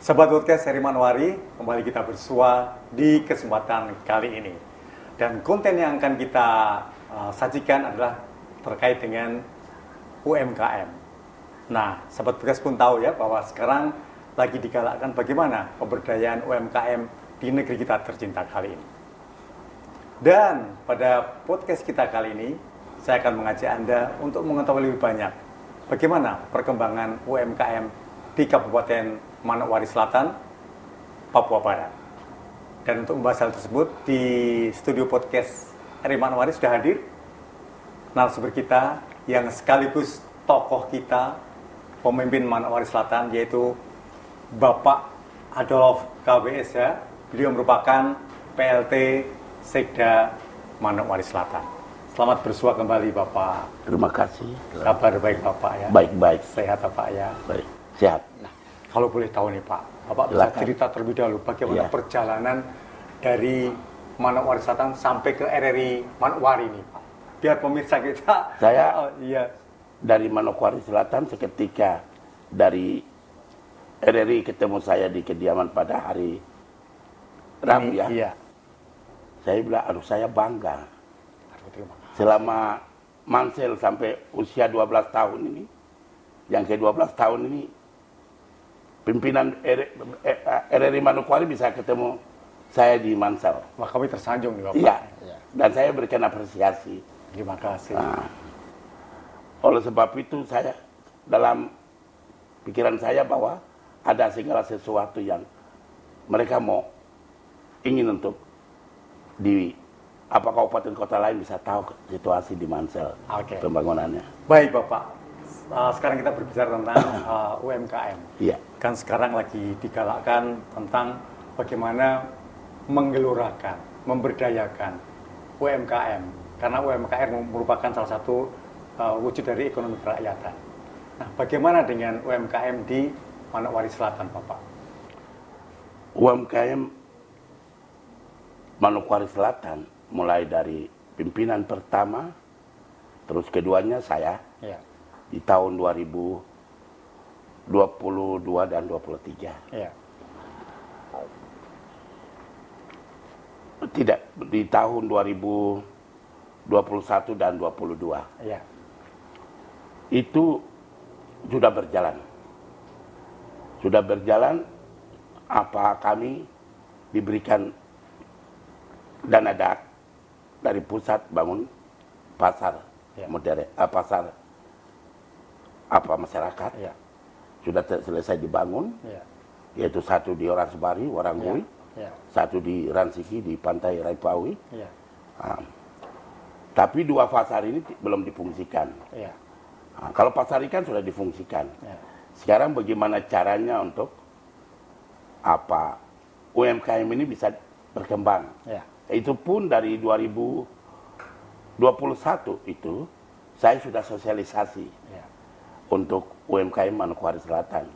Sahabat podcast seri Manowari, kembali kita bersua di kesempatan kali ini. Dan konten yang akan kita sajikan adalah terkait dengan UMKM. Nah, sahabat podcast pun tahu ya bahwa sekarang lagi digalakkan bagaimana pemberdayaan UMKM di negeri kita tercinta kali ini. Dan pada podcast kita kali ini, saya akan mengajak Anda untuk mengetahui lebih banyak bagaimana perkembangan UMKM di Kabupaten Manokwari Selatan, Papua Barat. Dan untuk membahas hal tersebut, di studio podcast RI Manowari sudah hadir narasumber kita yang sekaligus tokoh kita, pemimpin Manokwari Selatan, yaitu Bapak Adolf KWS ya. Beliau merupakan PLT Sekda Manokwari Selatan. Selamat bersua kembali Bapak. Terima kasih. Kabar baik Bapak ya? Baik-baik. Sehat Bapak ya? Baik, sehat. Nah, kalau boleh tahu nih Pak, Bapak bisa cerita terlebih dahulu bagaimana perjalanan dari Manokwari Selatan sampai ke RRI Manokwari nih Pak. Biar pemirsa kita. Saya dari Manokwari Selatan seketika dari RRI ketemu saya di kediaman pada hari Rabu ya. Iya. Saya bilang, aduh saya bangga. Selama Mansel sampai usia 12 tahun ini, yang ke-12 tahun ini, pimpinan RRI Manokwari bisa ketemu saya di Mansel. Wah, kami tersanjung nih Bapak. Iya, dan saya berikan apresiasi. Terima kasih. Nah, oleh sebab itu saya, dalam pikiran saya bahwa ada segala sesuatu yang mereka ingin untuk di kabupaten kota lain bisa tahu situasi di Mansel, pembangunannya. Baik Bapak, sekarang kita berbicara tentang UMKM. Iya. Kan sekarang lagi digalakkan tentang bagaimana menggelurakan, memberdayakan UMKM. Karena UMKM merupakan salah satu wujud dari ekonomi kerakyatan. Nah, bagaimana dengan UMKM di Manokwari Selatan, Bapak? UMKM Manokwari Selatan, mulai dari pimpinan pertama, terus keduanya saya, di tahun 2022 dan 2023. Iya. Tidak, di tahun 2021 dan 2022. Iya. Itu sudah berjalan. Sudah berjalan, kami diberikan dana dari pusat bangun pasar modern, pasar masyarakat. Sudah selesai dibangun, yaitu satu di Orasbari, Waranggui, satu di Ransiki di Pantai Raipawi. Tapi dua pasar ini belum difungsikan. Kalau pasar ikan sudah difungsikan. Sekarang bagaimana caranya untuk UMKM ini bisa berkembang? Itu pun dari 2021 itu saya sudah sosialisasi untuk UMKM Manokwari Selatan.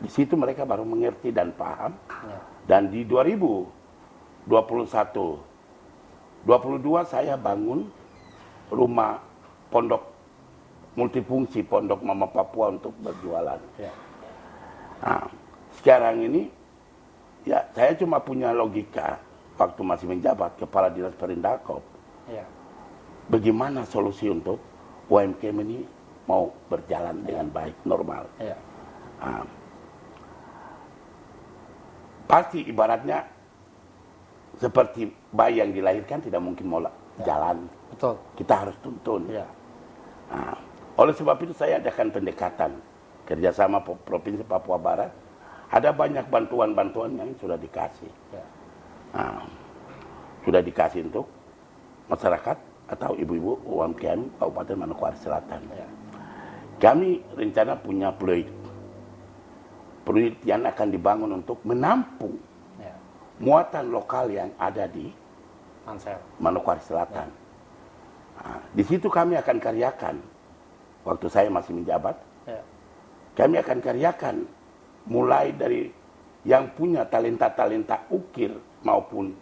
Di situ mereka baru mengerti dan paham. Dan di 2021, 22 saya bangun rumah pondok multifungsi, pondok Mama Papua untuk berjualan. Sekarang ini ya saya cuma punya logika waktu masih menjabat Kepala Dinas Perindakop. Bagaimana solusi untuk UMKM ini mau berjalan dengan baik, normal. Pasti ibaratnya seperti bayi yang dilahirkan tidak mungkin mau jalan. Betul. Kita harus tuntun. Oleh sebab itu saya adakan pendekatan kerjasama Provinsi Papua Barat. Ada banyak bantuan-bantuan yang sudah dikasih. Sudah dikasih untuk masyarakat atau ibu-ibu UMKM Kabupaten Manokwari Selatan. Kami rencana punya proyek yang akan dibangun untuk menampung muatan lokal yang ada di Manokwari Selatan. Di situ kami akan karyakan, waktu saya masih menjabat, kami akan karyakan mulai dari yang punya talenta-talenta ukir maupun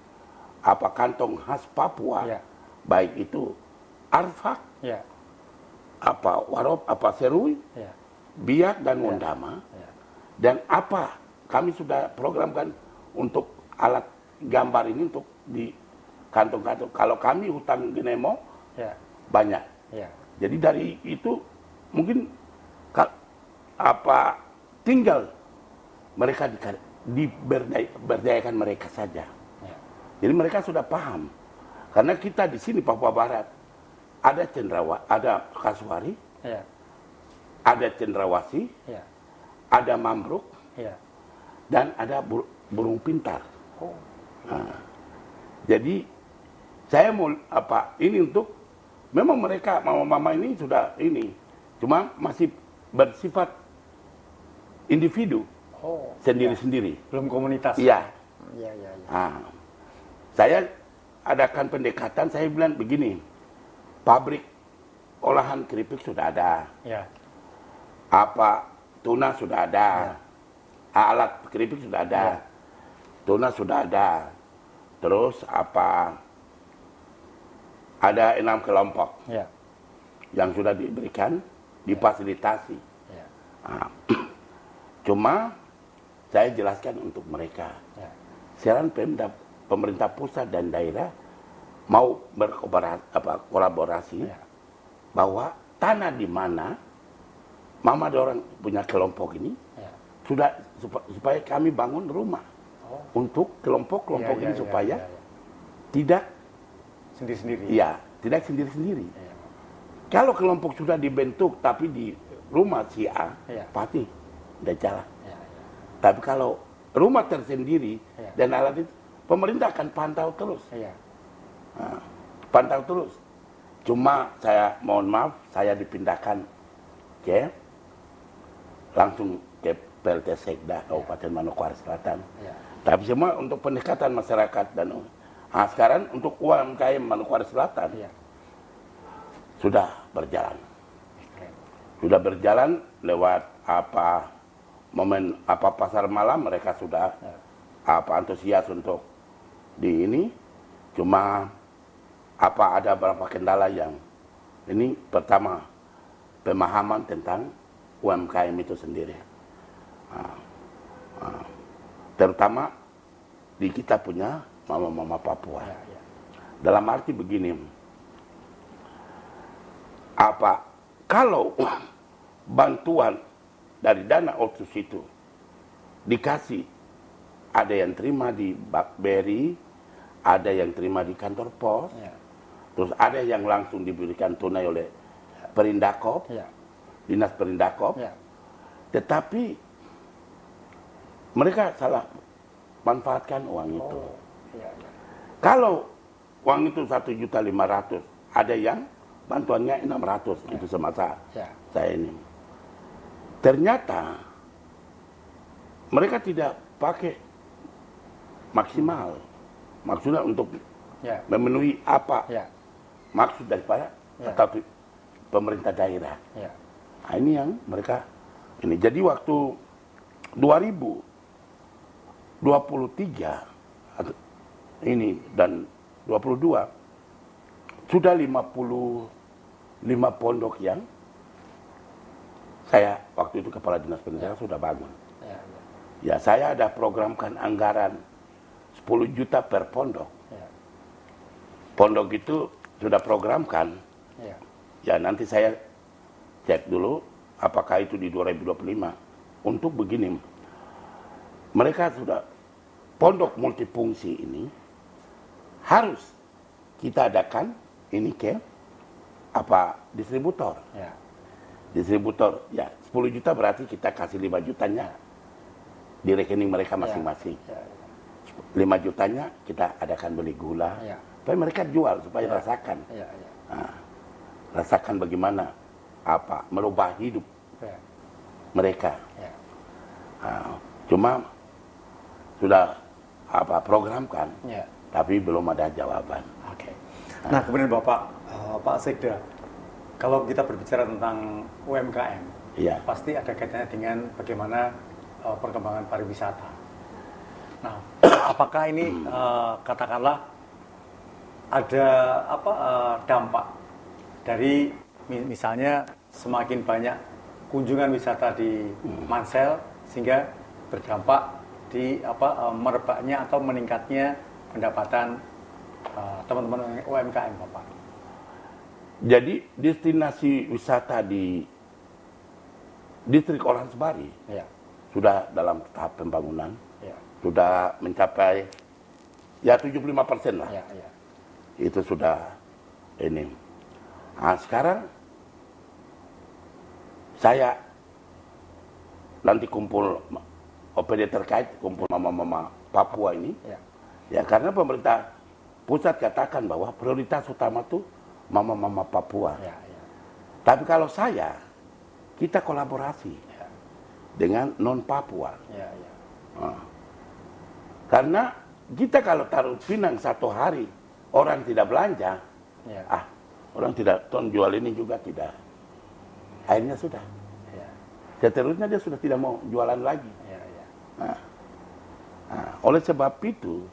kantong khas Papua, baik itu Arfak, Warop, Serui, Biak dan Wondama. Dan kami sudah programkan untuk alat gambar ini untuk di kantong-kantong. Kalau kami hutan Genemo banyak. Jadi dari itu mungkin tinggal mereka diberdayakan mereka saja. Jadi mereka sudah paham. Karena kita di sini Papua Barat ada ada Kasuari, ada Cendrawasih, ada Mambruk, dan ada burung pintar. Nah, jadi saya mau ini untuk memang mereka mama-mama ini sudah ini, cuma masih bersifat individu sendiri-sendiri. Belum komunitas. Iya. Nah, saya adakan pendekatan, saya bilang begini, pabrik olahan keripik sudah ada, tuna sudah ada, alat keripik sudah ada, tuna sudah ada, terus ada 6 kelompok yang sudah diberikan, difasilitasi. Nah, cuma saya jelaskan untuk mereka, sekarang pemerintah pusat dan daerah mau berkolaborasi bahwa tanah di mana mama dorang punya kelompok ini sudah supaya kami bangun rumah untuk kelompok-kelompok ini supaya tidak sendiri-sendiri. Iya, tidak sendiri-sendiri. Kalau kelompok sudah dibentuk tapi di rumah si A, pasti tidak jalan. Tapi kalau rumah tersendiri dan alat itu, pemerintah akan pantau terus. Nah, pantau terus. Cuma saya mohon maaf, saya dipindahkan langsung ke PLT Sekda Kabupaten Manokwari Selatan. Tapi semua untuk pendekatan masyarakat dan sekarang untuk UMKM Manokwari Selatan sudah berjalan. Sudah berjalan lewat pasar malam, mereka sudah antusias untuk di ini. Cuma ada beberapa kendala yang ini, pertama pemahaman tentang UMKM itu sendiri, terutama di kita punya mama-mama Papua. Dalam arti begini, kalau bantuan dari dana otsus itu dikasih, ada yang terima di BakBeri, ada yang terima di kantor pos, terus ada yang langsung diberikan tunai oleh Perindakop, Dinas Perindakop, tetapi mereka salah manfaatkan uang itu. Kalau uang itu 1.500.000, ada yang bantuannya 600, itu semasa saya ini. Ternyata mereka tidak pakai maksimal, maksudnya untuk memenuhi maksud daripada atau pemerintah daerah. Nah, ini yang mereka ini. Jadi waktu 2023 ini dan 22 sudah 55 pondok yang saya waktu itu kepala dinas pendidikan sudah bangun. Ya, saya ada programkan anggaran 10 juta per pondok. Pondok itu sudah programkan. Ya, nanti saya cek dulu apakah itu di 2025. Untuk begini, mereka sudah pondok multifungsi ini harus kita adakan ini ke distributor. Distributor, 10 juta berarti kita kasih 5 jutanya di rekening mereka masing-masing. 5 jutanya kita adakan beli gula, supaya mereka jual, supaya rasakan. Nah, rasakan bagaimana merubah hidup mereka. Cuma sudah programkan, tapi belum ada jawaban. Nah, kemudian Pak Sekda, kalau kita berbicara tentang UMKM, pasti ada kaitannya dengan bagaimana perkembangan pariwisata. Nah, apakah ini katakanlah ada dampak dari misalnya semakin banyak kunjungan wisata di Mansel sehingga berdampak di merebaknya atau meningkatnya pendapatan teman-teman UMKM, Bapak. Jadi destinasi wisata di distrik Oransbari sudah dalam tahap pembangunan, sudah mencapai ya 75% lah. Itu sudah ini. Nah, sekarang saya nanti kumpul OPD terkait, kumpul mama-mama Papua ini, ya karena pemerintah pusat katakan bahwa prioritas utama tuh mama-mama Papua. Tapi kalau kita kolaborasi dengan non Papua. Karena kita kalau taruh Pinang 1 hari orang tidak belanja, orang tidak jual ini juga tidak. Akhirnya sudah. Seterusnya dia sudah tidak mau jualan lagi. Oleh sebab itu,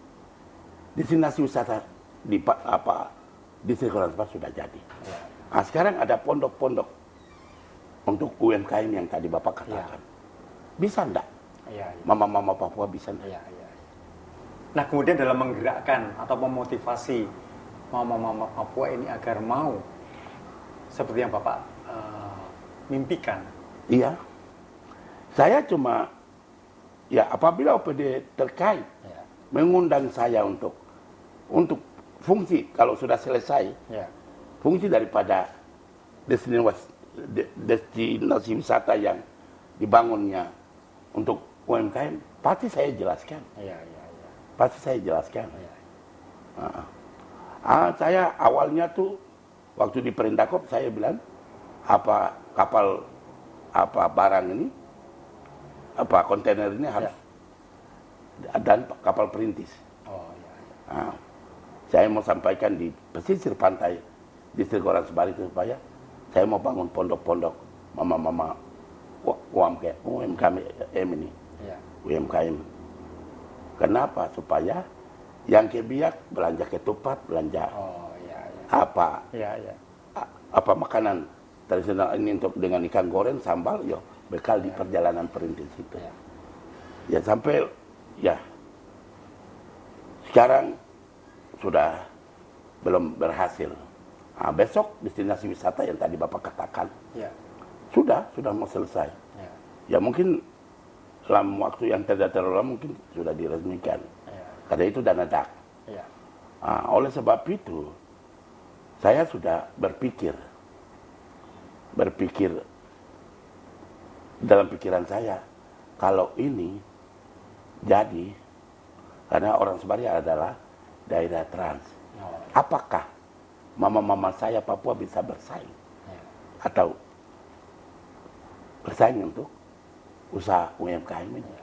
destinasi wisata di distrik Oransbari sudah jadi. Nah, sekarang ada pondok-pondok untuk UMKM yang tadi Bapak katakan. Bisa enggak? Mama-mama Papua bisa enggak? Nah, kemudian dalam menggerakkan atau memotivasi mama-mama Papua ini agar mau seperti yang Bapak mimpikan. Iya. Saya cuma apabila OPD terkait mengundang saya untuk fungsi kalau sudah selesai, fungsi daripada destinasi wisata yang dibangunnya untuk UMKM, pasti saya jelaskan. Pasti saya jelaskan. Saya awalnya tuh waktu di Perindakop saya bilang kapal barang ini, kontainer ini harus dan kapal perintis. Saya mau sampaikan di pesisir pantai distrik Oransbari itu supaya saya mau bangun pondok-pondok mama-mama UMKM ini. UMKM. Kenapa? Supaya yang kebiak belanja ketupat, belanja makanan tradisional ini untuk dengan ikan goreng, sambal, bekal di perjalanan perintis itu. Ya sampai sekarang sudah belum berhasil. Besok destinasi wisata yang tadi Bapak katakan sudah mau selesai. Ya mungkin dalam waktu yang tidak terlalu lama mungkin sudah diresmikan. Karena itu dana DAK. Oleh sebab itu saya sudah berpikir dalam pikiran saya, kalau ini jadi, karena Oransbari adalah daerah trans, apakah mama-mama saya Papua bisa bersaing atau bersaing untuk usaha UMKM ini?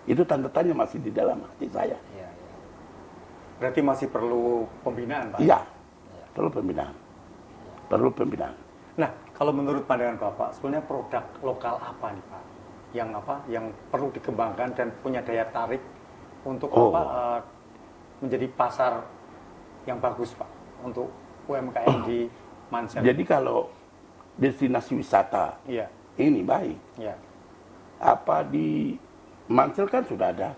Itu tanda tanya masih di dalam hati saya. Berarti masih perlu pembinaan, Pak? Iya, perlu pembinaan. Perlu pembinaan. Nah, kalau menurut pandangan Bapak, sebenarnya produk lokal apa nih, Pak? Yang perlu dikembangkan dan punya daya tarik untuk menjadi pasar yang bagus, Pak, untuk UMKM di Mansel. Jadi kalau destinasi wisata ini baik, di Mansel kan sudah ada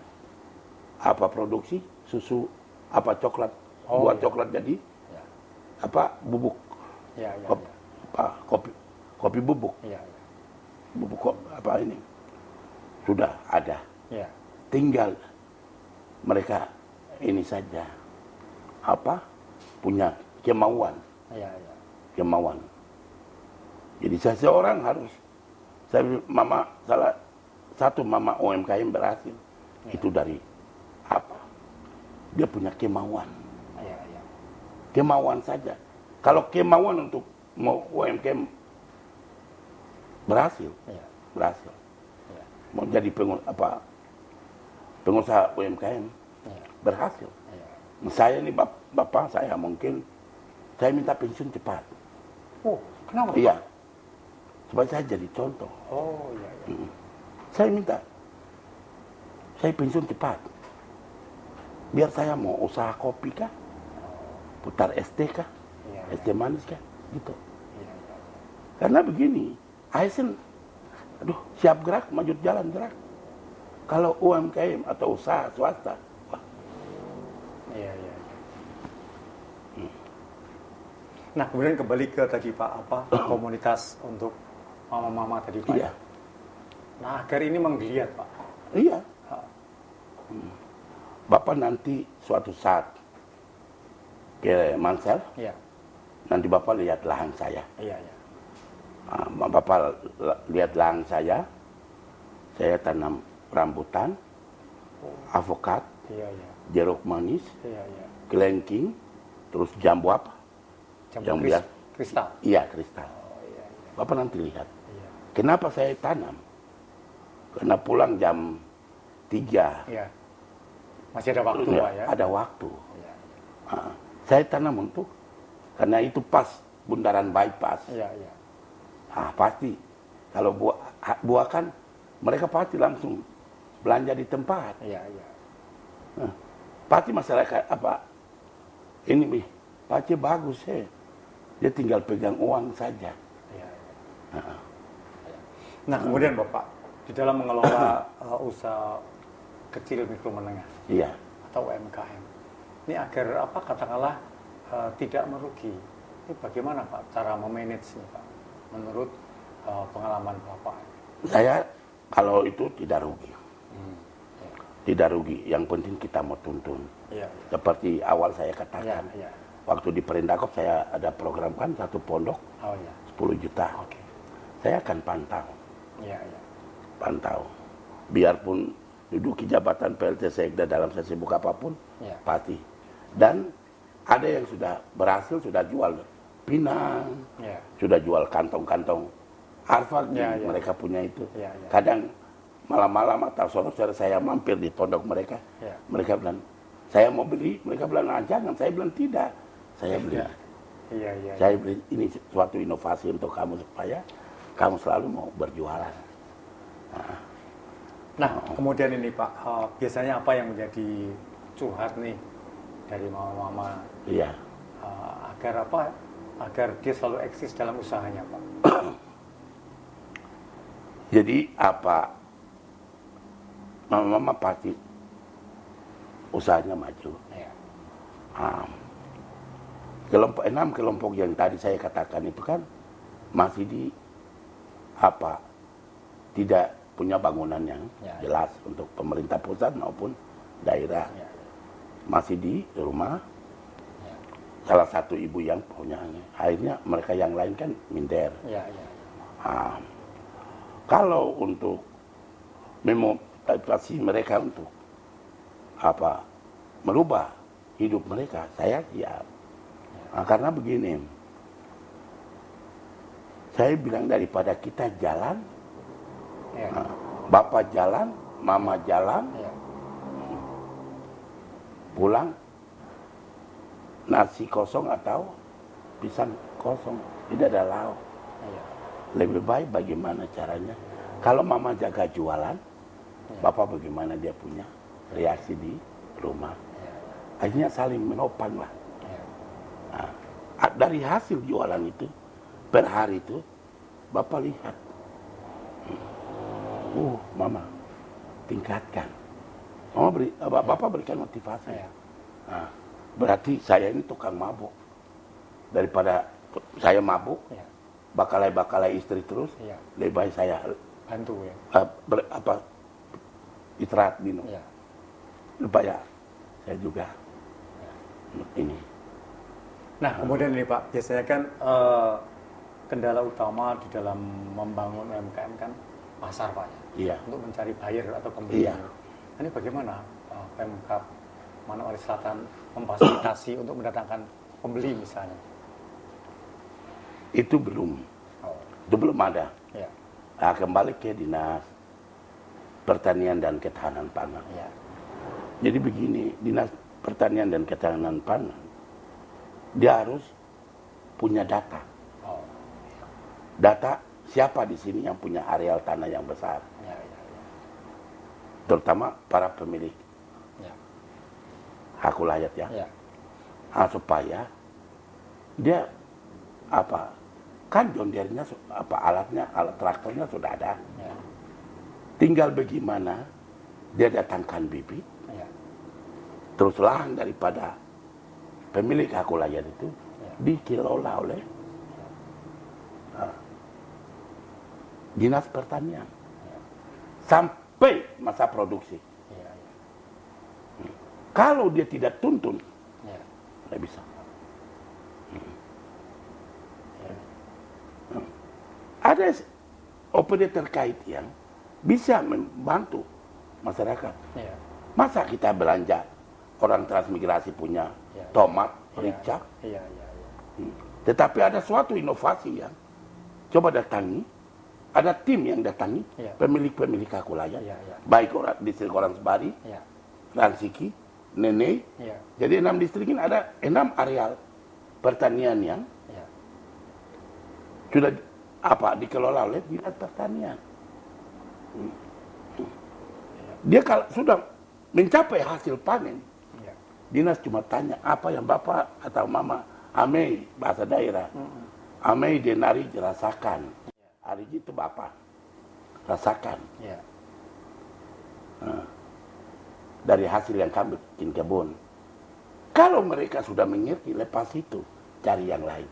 produksi susu, coklat, buat coklat jadi bubuk, kopi bubuk, bubuk ini sudah ada. Tinggal mereka ini saja punya kemauan. Jadi seseorang harus, salah satu mama UMKM berhasil itu dari dia punya kemauan. Kemauan saja. Kalau kemauan untuk mau UMKM berhasil, mau jadi pengusaha UMKM berhasil. Saya ini bapak saya mungkin saya minta pensiun cepat. Kenapa? Iya, supaya saya jadi contoh. Saya minta saya pensiun cepat. Biar saya mau usaha kopi kah, putar ST kah, es teh manis kan, gitu. Karena begini, ASN, aduh, siap gerak, maju jalan gerak. Kalau UMKM atau usaha swasta, wah. Nah, kemudian kembali ke tadi Pak, komunitas untuk mama-mama tadi Pak. Iya. Nah, agar ini menggeliat Pak. Iya. Bapak nanti suatu saat ke Mansel, nanti Bapak lihat lahan saya. Bapak lihat lahan saya tanam rambutan, avokat, jeruk manis, kelengking, terus jambu apa? Jambu kristal. Iya, kristal. Bapak nanti lihat. Kenapa saya tanam? Karena pulang jam 3. Masih ada waktu Pak ya? Ada waktu. Saya tanam untuk, karena itu pas bundaran bypass. Pasti. Kalau buah kan, mereka pasti langsung belanja di tempat. Pasti masyarakat ini pasti bagus dia tinggal pegang uang saja. Nah, kemudian Bapak di dalam mengelola usaha kecil mikro menengah atau UMKM ini agar katakanlah tidak merugi, ini bagaimana Pak cara memanage Pak menurut pengalaman Bapak? Saya kalau itu tidak rugi. Tidak rugi, yang penting kita mau tuntun. Seperti awal saya katakan, waktu di Perindakop saya ada program kan satu pondok 10 juta. Saya akan pantau. Pantau. Biarpun duduk di jabatan PLT Sekda dalam sesibuk apapun, pasti. Dan ada yang sudah berhasil, sudah jual pinang, sudah jual kantong-kantong arfak, mereka punya itu. Kadang malam-malam atau sore saya mampir di pondok mereka, mereka bilang, saya mau beli, mereka bilang, jangan, saya bilang tidak, saya beli. Saya beli, ini suatu inovasi untuk kamu supaya kamu selalu mau berjualan. Nah, kemudian ini Pak, biasanya apa yang menjadi curhat nih dari mama-mama? Agar dia selalu eksis dalam usahanya Pak. Jadi mama pasti usahanya maju. Kelompok 6 kelompok yang tadi saya katakan itu kan masih tidak punya bangunan yang jelas untuk pemerintah pusat maupun daerah. Masih di rumah salah satu ibu yang punya. Akhirnya mereka yang lain kan minder. Kalau untuk memotivasi mereka untuk merubah hidup mereka, saya siap. Karena begini, saya bilang daripada kita jalan, bapak jalan, mama jalan, pulang nasi kosong atau pisang kosong, tidak ada lauk. Lebih baik bagaimana caranya? Kalau mama jaga jualan, bapak bagaimana dia punya reaksi di rumah? Akhirnya saling menopang lah. Dari hasil jualan itu, per hari itu, bapak lihat, mama tingkatkan. Bapak berikan motivasi. Berarti saya ini tukang mabuk. Daripada saya mabuk, bakalai istri terus, lebih baik saya bantu istirahat minum. Supaya saya juga ini. Nah, kemudian ini Pak, biasanya kan kendala utama di dalam membangun UMKM kan pasar Pak ya. Untuk mencari buyer atau pembeli. Ini bagaimana Pemkab Manokwari Selatan memfasilitasi untuk mendatangkan pembeli misalnya? Itu belum ada. Kembali ke Dinas Pertanian dan Ketahanan Pangan. Jadi begini, Dinas Pertanian dan Ketahanan Pangan, dia harus punya data. Data siapa di sini yang punya areal tanah yang besar. Terutama para pemilik hak ulayat supaya dia apa kan John Deere-nya apa alat traktornya sudah ada. Ya. Tinggal bagaimana dia datangkan bibit, ya. Terus lahan daripada pemilik hak wilayah itu ya. Dikelola oleh Dinas Pertanian ya. Sampai masa produksi. Ya, ya. Kalau dia tidak tuntun, ya. Tidak bisa. Ada OPD terkait yang bisa membantu masyarakat. Ya. Masa kita belanja orang transmigrasi punya ya, tomat, rica, ya, ya, ya. Tetapi ada suatu inovasi yang coba datangi, ada tim yang datangi ya. Pemilik-pemilik hak wilayah, ya, ya. Baik orang distrik Orang Sebari, ya. Ransiki, Nene. Ya. Jadi 6 distrik ini ada 6 areal pertanian yang ya. Sudah dikelola oleh Dinas Pertanian. Dia kalau sudah mencapai hasil panen, ya. Dinas cuma tanya apa yang Bapak atau Mama amei bahasa daerah. Amei denari rasakan. Hari itu Bapak rasakan. Ya. Dari hasil yang kami bikin kebun. Kalau mereka sudah mengerti, lepas itu cari yang lain.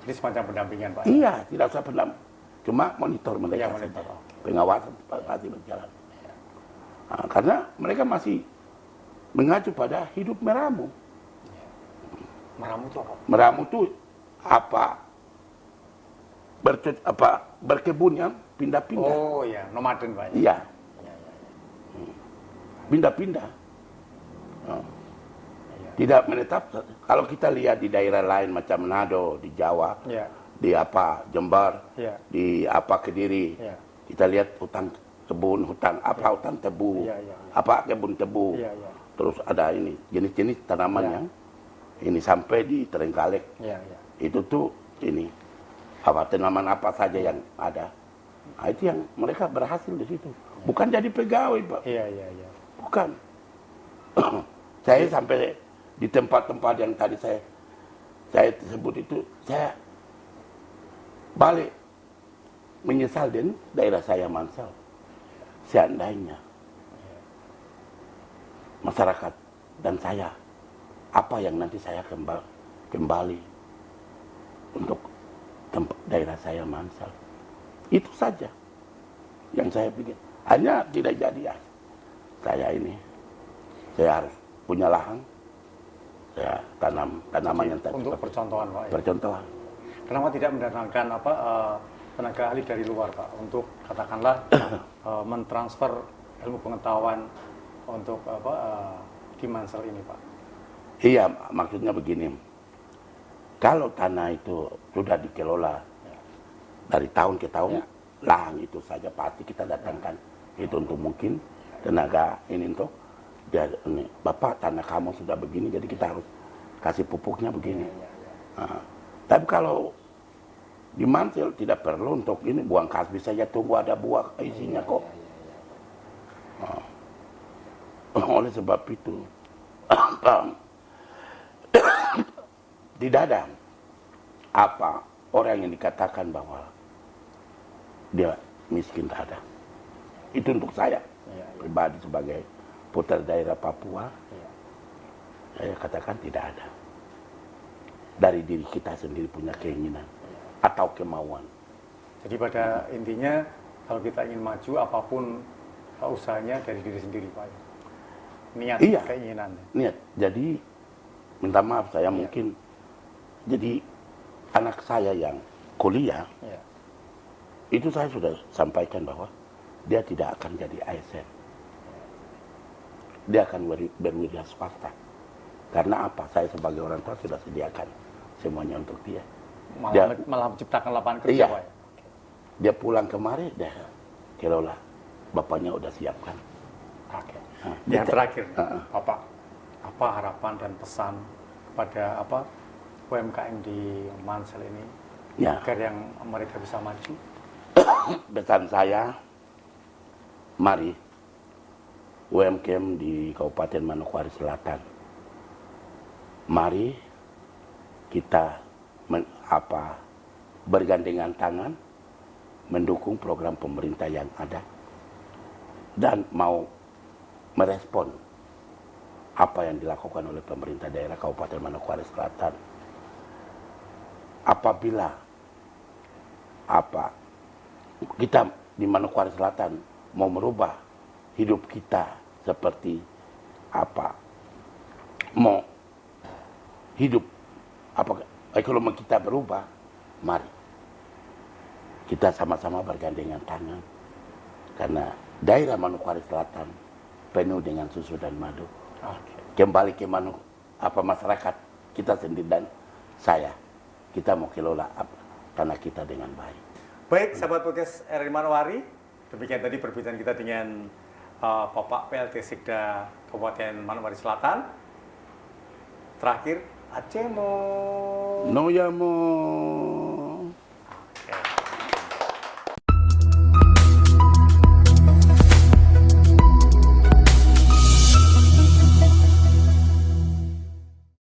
Jadi semacam pendampingan, Pak? Iya, tidak usah pendamping. Cuma monitor mereka. Ya, monitor. Pengawasan pasti berjalan. Ya. Nah, karena mereka masih mengacu pada hidup meramu. Ya. Meramu itu apa? Meramu itu berkebun yang pindah-pindah. Oh ya, nomaden, Pak. Iya. Ya, ya, ya. Pindah-pindah. Tidak menetap. Kalau kita lihat di daerah lain macam Manado, di Jawa, ya. Di Jember, ya. Di Kediri, ya. Kita lihat hutan tebu, ya, ya, ya. Kebun tebu, ya, ya. Terus ada ini jenis-jenis tanaman ya. Yang ini sampai di Terenggalek, ya, ya. Itu tuh ini tanaman apa saja yang ada. Nah, itu yang mereka berhasil di situ. Ya. Bukan jadi pegawai, Pak. Iya, iya, iya. Bukan. Saya sampai di tempat-tempat yang tadi saya sebut itu, saya balik menyesal dan daerah saya Mansel. Seandainya masyarakat dan saya, apa yang nanti saya kembali untuk daerah saya Mansel. Itu saja yang saya pikir. Hanya tidak jadi ya. Saya harus punya lahan. Ya, tanam tanaman yang untuk percontohan, Pak. Percontohan. Kenapa tidak mendatangkan tenaga ahli dari luar, Pak, untuk katakanlah mentransfer ilmu pengetahuan untuk di Mansel ini, Pak? Iya, maksudnya begini. Kalau tanah itu sudah dikelola ya. Dari tahun ke tahun, ya. Lahan itu saja pasti kita datangkan. Ya. Itu untuk mungkin tenaga ini untuk ini, Bapak tanah kamu sudah begini, jadi kita harus kasih pupuknya begini. Nah, tapi kalau di Mansel tidak perlu untuk ini, buang kasbi saja tunggu ada buah isinya kok. Nah, oleh sebab itu tidak ada orang yang dikatakan bahwa dia miskin, tak ada. Itu untuk saya pribadi sebagai putra daerah Papua, saya katakan tidak ada. Dari diri kita sendiri punya keinginan atau kemauan. Jadi pada intinya kalau kita ingin maju apapun usahanya dari diri sendiri, Pak. Niat, iya, keinginan. Niat. Jadi minta maaf saya mungkin jadi anak saya yang kuliah itu saya sudah sampaikan bahwa dia tidak akan jadi ASN. Dia akan berwira swasta. Karena apa? Saya sebagai orang tua sudah sediakan semuanya untuk dia. Malah menciptakan lapangan kerja, Pak. Dia pulang kemari, dia kelola. Bapaknya udah siapkan. Oke. Nah, yang terakhir, Bapak, apa harapan dan pesan kepada UMKM di Mansel ini agar yang mereka bisa maju? Pesan saya, mari UMKM di Kabupaten Manokwari Selatan, mari kita bergandengan tangan mendukung program pemerintah yang ada dan mau merespon apa yang dilakukan oleh pemerintah daerah Kabupaten Manokwari Selatan. Apabila kita di Manokwari Selatan mau merubah hidup kita seperti mau hidup ekonomi kita berubah, mari kita sama-sama bergandengan tangan, karena daerah Manokwari Selatan penuh dengan susu dan madu. Kembali ke masyarakat kita sendiri dan kita mau kelola tanah kita dengan baik. Baik, sahabat podcast RRI Manowari, demikian tadi perbincangan kita dengan Bapak PLT Sekda Kabupaten Manokwari Selatan. Terakhir, Acemo. Noyamo. Okay.